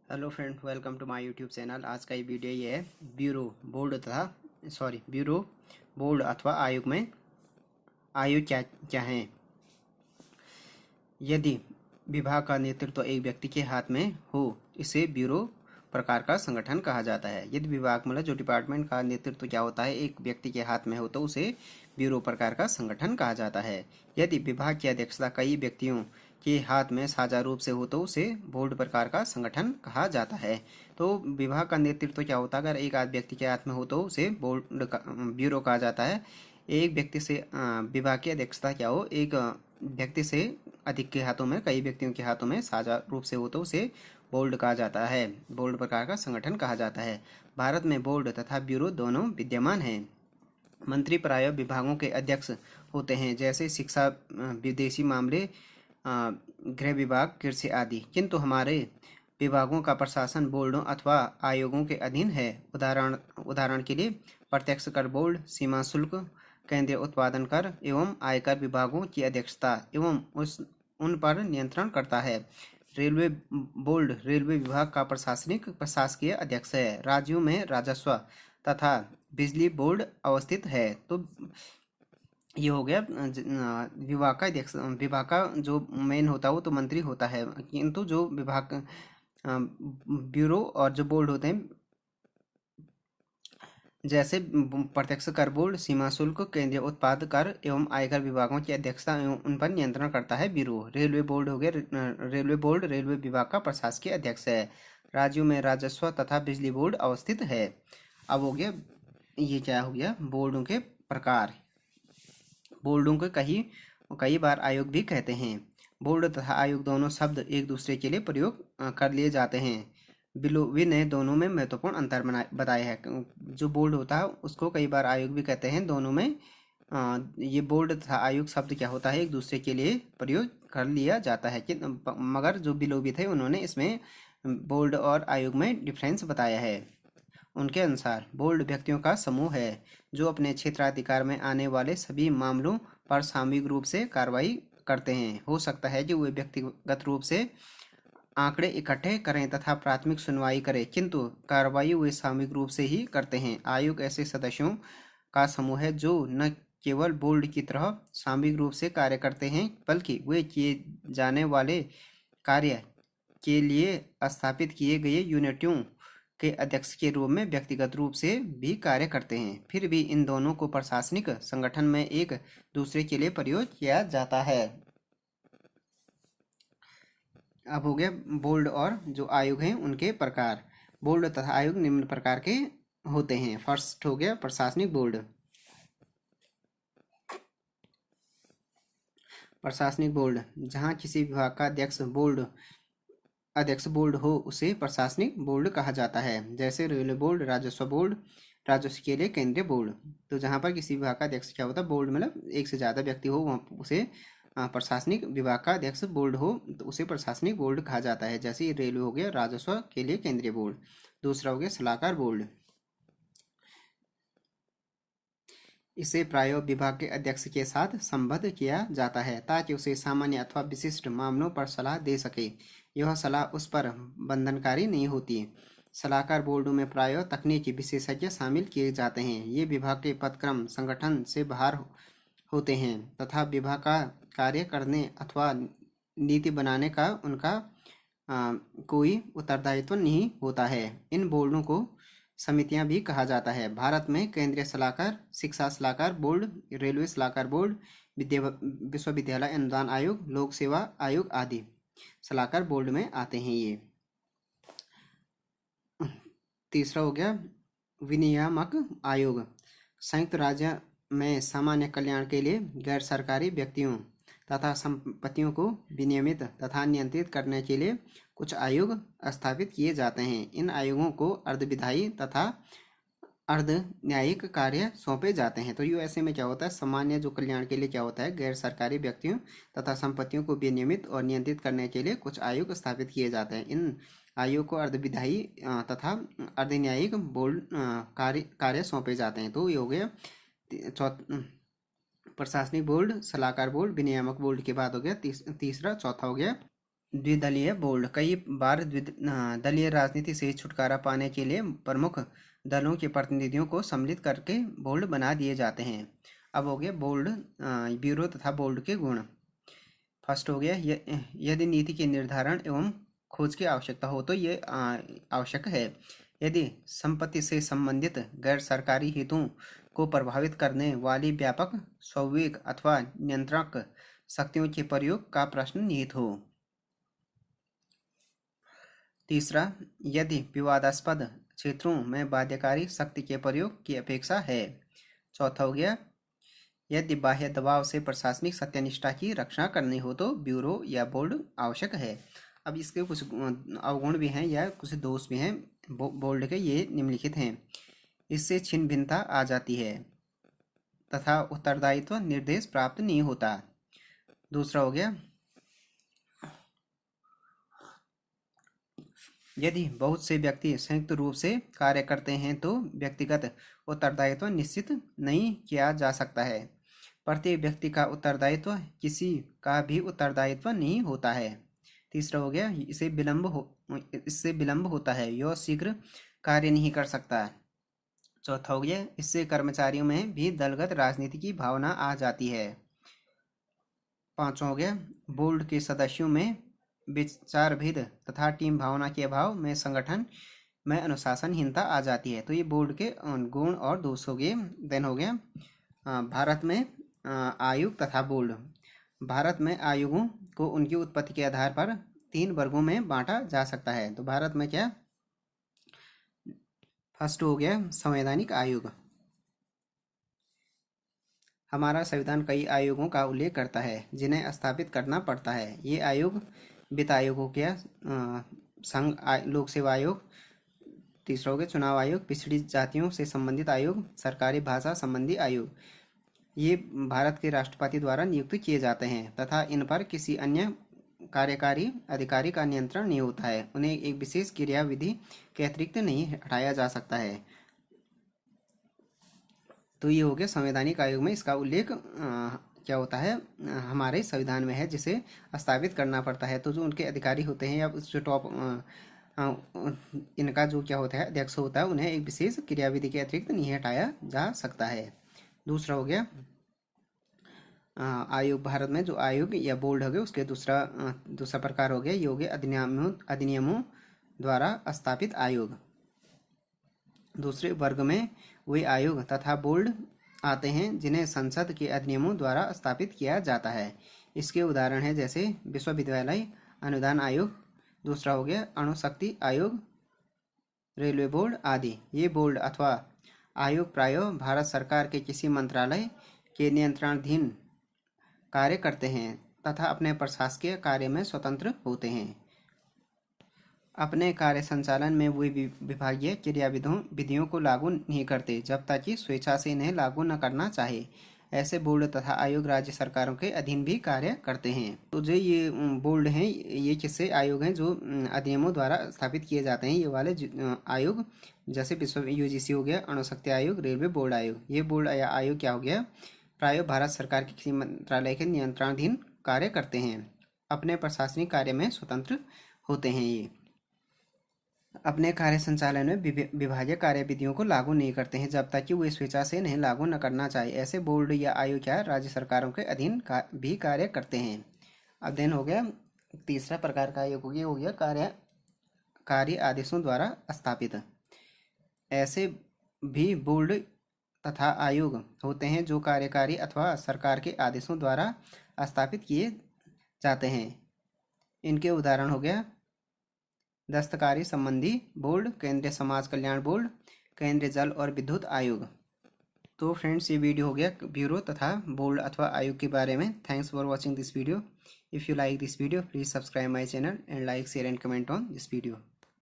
Hello friend, welcome to my YouTube channel. आज का ये वीडियो ये है ब्यूरो बोर्ड अथवा आयोग में आयोग क्या क्या है। यदि विभाग का नेतृत्व एक व्यक्ति के हाथ में हो, इसे ब्यूरो प्रकार का संगठन कहा जाता है। यदि विभाग मतलब जो डिपार्टमेंट का नेतृत्व क्या होता है एक व्यक्ति के हाथ में हो, तो उसे ब्यूरो प्रकार का संगठन कहा जाता है। यदि विभाग की अध्यक्षता कई व्यक्तियों के हाथ में साझा रूप से हो, तो उसे बोर्ड प्रकार का संगठन कहा जाता है। तो विभाग का नेतृत्व क्या होता है, अगर एक आध व्यक्ति के हाथ में हो तो उसे ब्यूरो कहा जाता है। एक व्यक्ति से विभाग की अध्यक्षता क्या हो, एक व्यक्ति से अधिक के हाथों में, कई व्यक्तियों के हाथों में साझा रूप से हो, तो उसे बोर्ड कहा जाता है, बोर्ड प्रकार का संगठन कहा जाता है। भारत में बोर्ड तथा ब्यूरो दोनों विद्यमान हैं। मंत्री प्रायः विभागों के अध्यक्ष होते हैं, जैसे शिक्षा, विदेशी मामले, गृह विभाग, कृषि आदि। किंतु हमारे विभागों का प्रशासन बोर्डों अथवा आयोगों के अधीन है। उदाहरण के लिए प्रत्यक्ष कर बोर्ड सीमा शुल्क, केंद्रीय उत्पादन कर एवं आयकर विभागों की अध्यक्षता एवं उन पर नियंत्रण करता है। रेलवे बोर्ड रेलवे विभाग का प्रशासकीय अध्यक्ष है। राज्यों में राजस्व तथा बिजली बोर्ड अवस्थित है। तो ये हो गया विभाग का अध्यक्ष। विभाग का जो मेन होता है वो तो मंत्री होता है, किंतु जो विभाग ब्यूरो और जो बोर्ड होते हैं, जैसे प्रत्यक्ष कर बोर्ड सीमा शुल्क, केंद्रीय उत्पाद कर एवं आयकर विभागों की अध्यक्षता एवं उन पर नियंत्रण करता है ब्यूरो। रेलवे बोर्ड हो गया, रेलवे बोर्ड रेलवे विभाग का प्रशासकीय अध्यक्ष है। राज्यों में राजस्व तथा बिजली बोर्ड अवस्थित है। अब हो गया, ये क्या हो गया, बोर्डों के प्रकार। बोर्डों को कई बार आयोग भी कहते हैं। बोर्ड तथा आयोग दोनों शब्द एक दूसरे के लिए प्रयोग कर लिए जाते हैं। बिलोवी ने दोनों में महत्वपूर्ण अंतर बताया है। जो बोर्ड होता है उसको कई बार आयोग भी कहते हैं। दोनों में ये बोर्ड तथा आयोग शब्द क्या होता है, एक दूसरे के लिए प्रयोग कर लिया जाता है। कि मगर जो बिलोवी थे उन्होंने इसमें बोर्ड और आयोग में डिफरेंस बताया है। उनके अनुसार बोर्ड व्यक्तियों का समूह है जो अपने क्षेत्राधिकार में आने वाले सभी मामलों पर सामूहिक रूप से कार्रवाई करते हैं। हो सकता है कि वे व्यक्तिगत रूप से आंकड़े इकट्ठे करें तथा प्राथमिक सुनवाई करें, किंतु कार्रवाई वे सामूहिक रूप से ही करते हैं। आयोग ऐसे सदस्यों का समूह है जो न केवल बोर्ड की तरह सामूहिक रूप से कार्य करते हैं, बल्कि वे किए जाने वाले कार्य के लिए स्थापित किए गए यूनिटों के अध्यक्ष के रूप में व्यक्तिगत रूप से भी कार्य करते हैं। फिर भी इन दोनों को प्रशासनिक संगठन में एक दूसरे के लिए प्रयोग किया जाता है। अब हो गया बोर्ड और जो आयोग हैं उनके प्रकार। बोर्ड तथा आयोग निम्न प्रकार के होते हैं। फर्स्ट हो गया प्रशासनिक बोर्ड। प्रशासनिक बोर्ड जहाँ किसी विभाग का अध्यक्ष बोर्ड हो, उसे प्रशासनिक बोर्ड कहा जाता है। जैसे रेलवे बोर्ड, राजस्व बोर्ड, राजस्व के लिए केंद्रीय बोर्ड। तो जहाँ पर किसी विभाग का अध्यक्ष क्या होता है, बोर्ड मतलब एक से ज़्यादा व्यक्ति हो, वहाँ उसे प्रशासनिक विभाग का अध्यक्ष बोर्ड हो तो उसे प्रशासनिक बोर्ड कहा जाता है। जैसे रेलवे हो गया, राजस्व के लिए केंद्रीय बोर्ड। दूसरा हो गया सलाहकार बोर्ड। इसे प्रायः विभाग के अध्यक्ष के साथ संबद्ध किया जाता है ताकि उसे सामान्य अथवा विशिष्ट मामलों पर सलाह दे सके। यह सलाह उस पर बंधनकारी नहीं होती। सलाहकार बोर्डों में प्रायः तकनीकी विशेषज्ञ शामिल किए जाते हैं। ये विभाग के पदक्रम संगठन से बाहर होते हैं तथा विभाग का कार्य करने अथवा नीति बनाने का उनका कोई उत्तरदायित्व नहीं होता है। इन बोर्डों को समितियां भी कहा जाता है। भारत में केंद्रीय सलाहकार, शिक्षा सलाहकार बोर्ड, रेलवे सलाहकार बोर्ड, विश्वविद्यालय अनुदान आयोग, लोक सेवा आयोग आदि सलाहकार बोर्ड में आते हैं ये। तीसरा हो गया विनियामक आयोग। संयुक्त राज्य में सामान्य कल्याण के लिए गैर सरकारी व्यक्तियों तथा संपत्तियों को विनियमित तथा नियंत्रित करने के लिए कुछ आयोग स्थापित किए जाते हैं। इन आयोगों को अर्धविधायी तथा अर्ध न्यायिक कार्य सौंपे जाते हैं। तो यूएसए में क्या होता है, सामान्य जो कल्याण के लिए क्या होता है, गैर सरकारी व्यक्तियों तथा संपत्तियों को विनियमित और नियंत्रित करने के लिए कुछ आयोग स्थापित किए जाते हैं। इन आयोग को अर्धविधायी तथा अर्ध न्यायिक बोर्ड कार्य सौंपे जाते हैं। तो ये हो गया प्रशासनिक बोर्ड, सलाहकार बोर्ड, विनियामक बोर्ड के बाद हो गया तीसरा, चौथा हो गया द्विदलीय बोर्ड कई बार दलीय राजनीति से छुटकारा पाने के लिए प्रमुख दलों के प्रतिनिधियों को सम्मिलित करके बोर्ड बना दिए जाते हैं। अब हो गया बोर्ड ब्यूरो तथा बोर्ड के गुण। फर्स्ट हो गया यदि नीति के निर्धारण एवं खोज की आवश्यकता हो तो ये आवश्यक है। यदि संपत्ति से संबंधित गैर सरकारी हितों को प्रभावित करने वाली व्यापक स्वाभाविक अथवा नियंत्रक शक्तियों के प्रयोग का प्रश्न निहित हो। तीसरा, यदि विवादास्पद क्षेत्रों में बाध्यकारी शक्ति के प्रयोग की अपेक्षा है। चौथा हो गया यदि बाह्य दबाव से प्रशासनिक सत्यनिष्ठा की रक्षा करनी हो तो ब्यूरो या बोर्ड आवश्यक है। अब इसके कुछ अवगुण भी हैं या कुछ दोष भी हैं बोर्ड के, ये निम्नलिखित हैं। इससे छिन्न भिन्नता आ जाती है तथा उत्तरदायित्व निर्देश प्राप्त नहीं होता। दूसरा हो गया यदि बहुत से व्यक्ति संयुक्त रूप से कार्य करते हैं तो व्यक्तिगत उत्तरदायित्व निश्चित नहीं किया जा सकता है। प्रत्येक व्यक्ति का उत्तरदायित्व किसी का भी उत्तरदायित्व नहीं होता है। तीसरा हो गया इससे विलंब होता है, यह शीघ्र कार्य नहीं कर सकता। चौथा हो गया इससे कर्मचारियों में भी दलगत राजनीति की भावना आ जाती है। पांचवा हो गया बोर्ड के सदस्यों में विचार भेद तथा टीम भावना के अभाव में संगठन में अनुशासनहीनता आ जाती है। तो ये बोर्ड के गुण और दोष हो गए। देन हो गया भारत में आयोग तथा बोर्ड। भारत में आयोगों को उनकी उत्पत्ति के आधार पर 3 वर्गों में बांटा जा सकता है। तो भारत में क्या, फर्स्ट हो गया संवैधानिक आयोग। हमारा संविधान कई आयोगों का उल्लेख करता है जिन्हें स्थापित करना पड़ता है। ये आयोग वित्त आयोग हो गया, संघ लोक सेवा आयोग। तीसरा हो गया चुनाव आयोग, पिछड़ी जातियों से संबंधित आयोग, सरकारी भाषा संबंधी आयोग। ये भारत के राष्ट्रपति द्वारा नियुक्त किए जाते हैं तथा इन पर किसी अन्य कार्यकारी अधिकारी का नियंत्रण नहीं होता है। उन्हें एक विशेष क्रियाविधि के अतिरिक्त नहीं हटाया जा सकता है। तो ये हो गया संवैधानिक आयोग में इसका उल्लेख क्या होता है, हमारे संविधान में है, जिसे स्थापित करना पड़ता है। तो जो उनके अधिकारी होते हैं या जो टॉप इनका जो क्या होता है अध्यक्ष होता है, उन्हें एक विशेष क्रियाविधि के अतिरिक्त नहीं हटाया जा सकता है। दूसरा हो गया आयोग। भारत में जो आयोग या बोर्ड हो गया उसके दूसरा प्रकार हो गया ये हो गया अधिनियमों द्वारा स्थापित आयोग। दूसरे वर्ग में वे आयोग तथा बोर्ड आते हैं जिन्हें संसद के अधिनियमों द्वारा स्थापित किया जाता है। इसके उदाहरण है जैसे विश्वविद्यालय अनुदान आयोग। दूसरा हो गया अणुशक्ति आयोग, रेलवे बोर्ड आदि। ये बोर्ड अथवा आयोग प्रायः भारत सरकार के किसी मंत्रालय के नियंत्रणाधीन कार्य करते हैं तथा अपने प्रशासकीय कार्य में स्वतंत्र होते हैं। अपने कार्य संचालन में वे विभागीय क्रियाविधियों को लागू नहीं करते जब तक कि स्वेच्छा से इन्हें लागू न करना चाहे। ऐसे बोर्ड तथा आयोग राज्य सरकारों के अधीन भी कार्य करते हैं। तो जो ये बोर्ड हैं ये किससे आयोग हैं जो अधिनियमों द्वारा स्थापित किए जाते हैं। ये वाले आयोग जैसे विश्व यूजीसी हो गया, अणुशक्ति आयोग, रेलवे बोर्ड आयोग। ये बोर्ड या आयोग क्या हो गया, प्रायः भारत सरकार के किसी मंत्रालय के नियंत्रणाधीन कार्य करते हैं, अपने प्रशासनिक कार्य में स्वतंत्र होते हैं। ये अपने कार्य संचालन में विभागीय कार्यविधियों को लागू नहीं करते हैं जब तक कि वे स्वेच्छा से इन्हें लागू न करना चाहे। ऐसे बोर्ड या आयोग क्या राज्य सरकारों के अधीन भी कार्य करते हैं। अब देन हो गया तीसरा प्रकार का आयोग हो गया कार्य आदेशों द्वारा स्थापित। ऐसे भी बोर्ड तथा आयोग होते हैं जो कार्यकारी अथवा सरकार के आदेशों द्वारा स्थापित किए जाते हैं। इनके उदाहरण हो गया दस्तकारी संबंधी बोर्ड, केंद्रीय समाज कल्याण बोर्ड, केंद्रीय जल और विद्युत आयोग। तो फ्रेंड्स ये वीडियो हो गया ब्यूरो तथा बोर्ड अथवा आयोग के बारे में। Thanks for watching this video. If you like this video please subscribe my channel and like share and comment on this video.